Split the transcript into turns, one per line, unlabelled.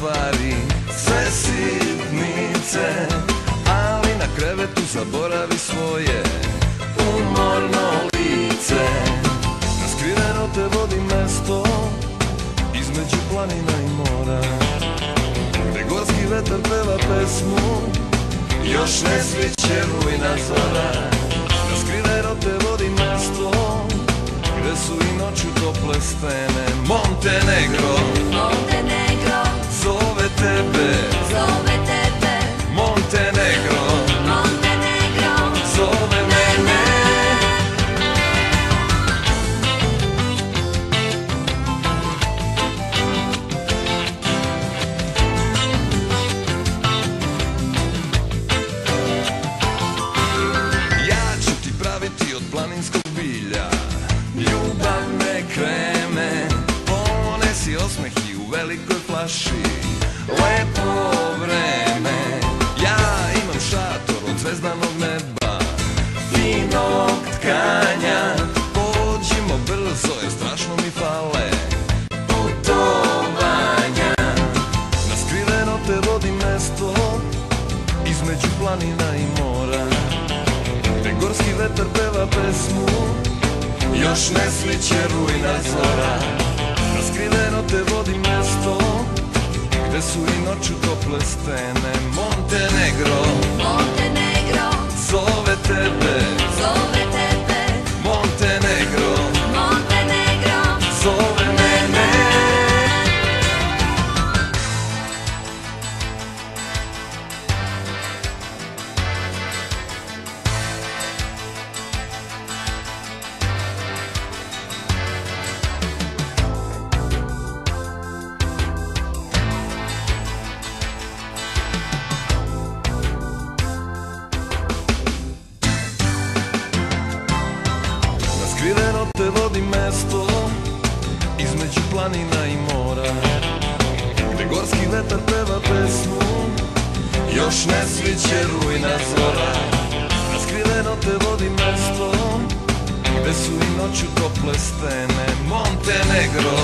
stvari, sve sitnice, ali na krevetu zaboravi svoje umorno lice. Na skriveno te vodi mesto između planina i mora, gde gorski vetar peva pesmu, još ne sviće rujna zora. Na skriveno te vodi mesto gde su i noću tople stene. Montenegro,
Montenegro,
zove tebe,
zove tebe.
Montenegro,
Montenegro,
zove mene. Ja ću ti praviti od planinskog bilja ljubavne kreme, ponesi osmehi u velikoj flaši, lepo vreme. Ja imam šator od zvezdanog neba, finog tkanja, pođimo brzo jer strašno mi fale putovanja. Na skriveno te vodi mesto između planina i mora, gde gorski vetar peva pesmu, još ne sviće rujna zora. Na skriveno te vodi mesto gde su i noću tople stene. Montenegro,
Montenegro,
zove tebe,
zove tebe.
Montenegro,
Montenegro,
zove mene. Skriveno te vodi mesto između planina i mora, gde gorski vetar peva pesmu, još ne sviće rujna zora. Na skriveno te vodi mesto gde su i noću tople stene. Montenegro,